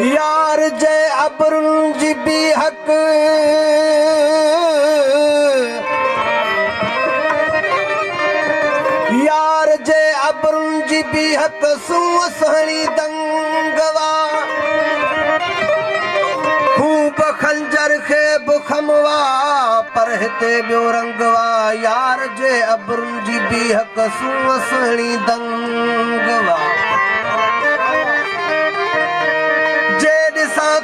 यार जय अबरुन जी भी हक यार जय अबरुन जी भी हक सुहणी दंगवा खूब खंजर खे बुखमवा पर हिते ॿियो रंगवा यार जय अबरुन जी भी हक सुहणी दंगवा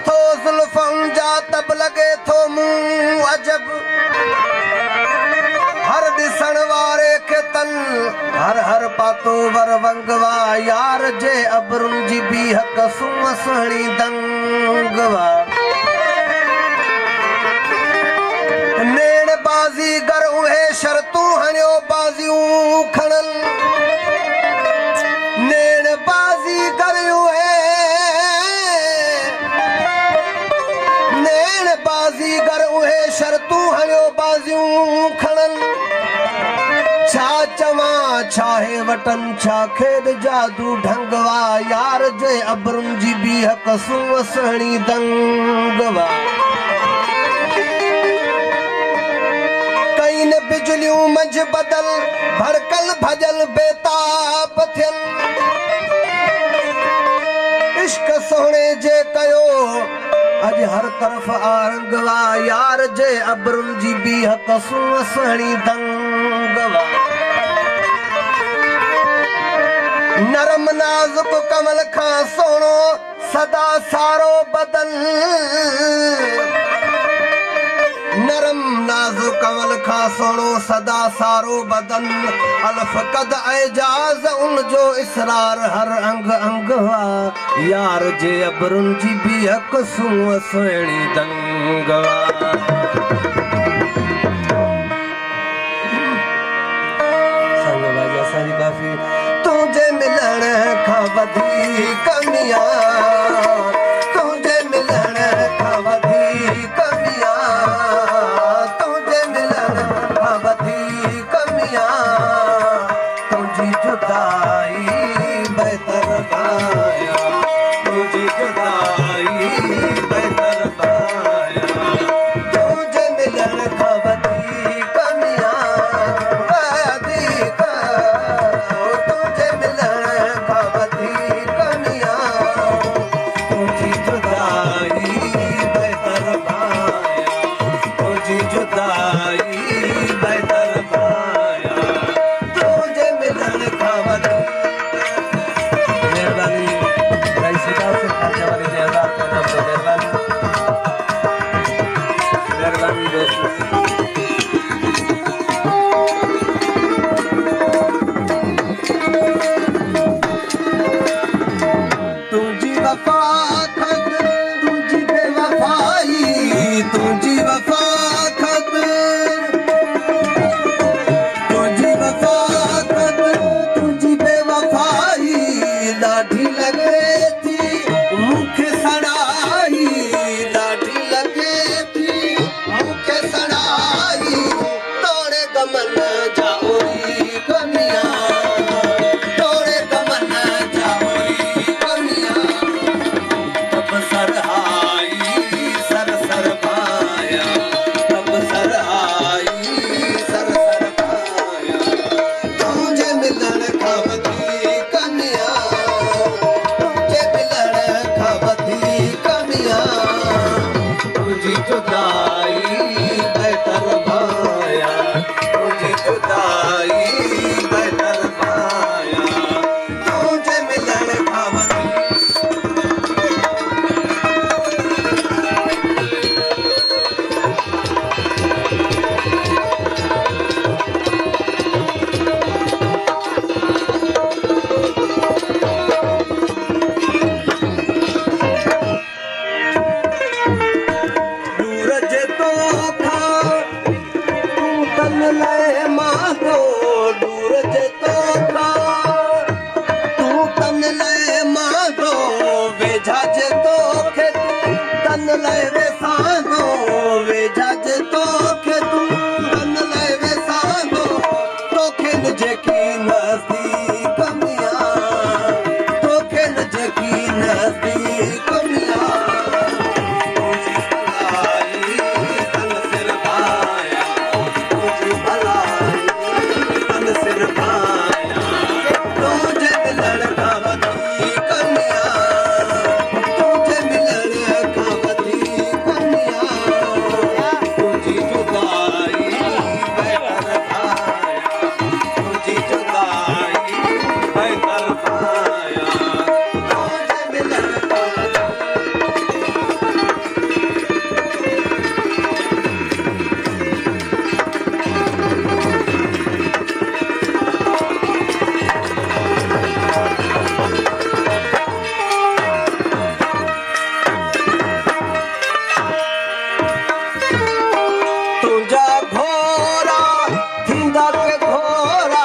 थो ज़ुल्फ़नि जा तब लॻे थो मूं अजब हर ॾिसण वारे खे तन हर हर पातो वर वंगवा यार जे अबरुन जी बि हक सुहणी दंगवा नेण बाज़ी गर उहे शर्तूं हणियो बाज़ियूं खणन नेण बाज़ी गर उहे बाज़ीगर उहे शर्तूं हणियो बाज़ियूं खणन छा चवां छाहे वटन छा खेॾ जादू ढंगवा यार जे अबरुन जी बि हक सुहणी दंगवा कई न बिजलियूं मंझि बदल भड़कल भॼल बेताब थियन इश्क सोहणे जे कयो अज हर तरफ आरंगवा यार जे अबरुन जी बि हक सुहणी दंगवा नरम नाज़ुक कमल खां सोणो सदा सारो बदन नरम नाज़ुक कमल खां सोणो सदा सारो बदन अलफ कद एजाज़ उन जो इसरार हर अंग अंगवा यार जे अबरुन जी बि हक सुहणी दंगवा संग बाजा सारी काफ़ी तुंहिंजे मिलण खां वधीक मियां तुंहिंजे मिलण खां वधीक मियां तुंहिंजे मिलण खां वधीक मियां तुंहिंजी जुदाई बहितर पाया तुंहिंजी जुदाई बहितर पाया तुंहिंजे मिलण खां वधीक मियां वधीक तुंहिंजे मिलण खां वधीक मियां धन ले वेसांदो वे जज तोखे तू धन ले वेसांदो तोखे न जेकी नज़ी कमियां तोखे न जेकी नज़ी कमियां तुझी भलाई तन सिर भाया तुझी भलाई तन सिर भाया तुझे मिलण का वधी कमियां तुझे मिलण का वधी कमियां तुझी जुदाई बेहतर भाया तुझी जुदाई बेहतर भाया तुझे मिलण का तुझा घोरा थींदा के घोरा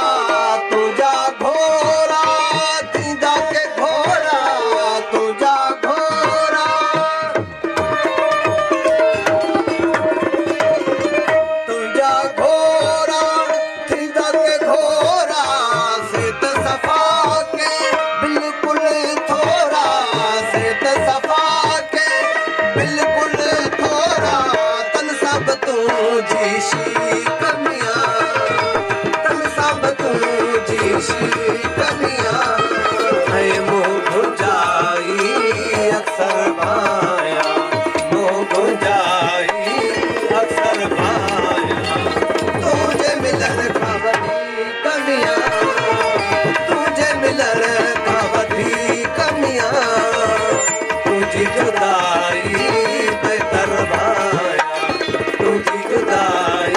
तुझा घोरा थींदा के घोरा तुझा घोरा तुझा घोरा थींदा के घोरा सित सफ़ा के बिल्कुल थोरा सित सफ़ा के बिल्कुल थोरा तन सब तुझी शी कमियां तन सब तुझी शी कमियां है मोह भुजाई अक्सर भाया मोह भुजाई अक्सर भाया तुझे मिलन का वधी कमियां तुझे मिलन का वधी कमियां तुझी जुदाई बेहतर भाया तुझी जुदाई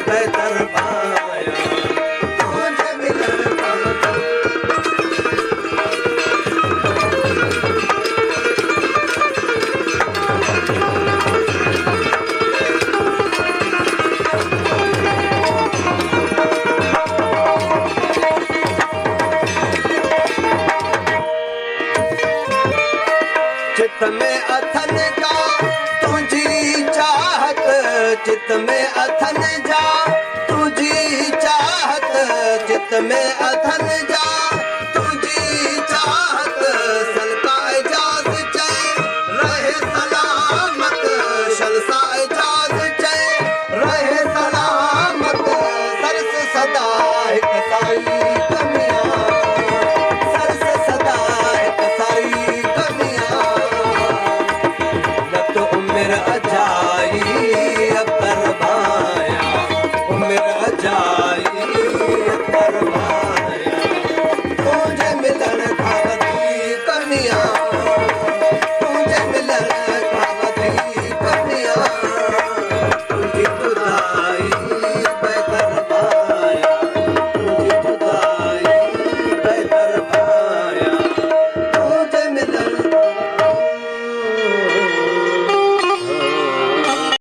बेहतर भाया तुझे मिलन का वधी चित में अथन का तुझी चाहत चित में अथन जा तुझी चाहत चित में अथन जा तुझी चाहत सलका एजाज चैन रहे सलामत शलसा एजाज चैन रहे सलामत सरस सदा एक साई कमियां सरस सदा एक साई कमियां तो उम्र अजाई अक्तर भाया उम्र अजाई अक्तर भाया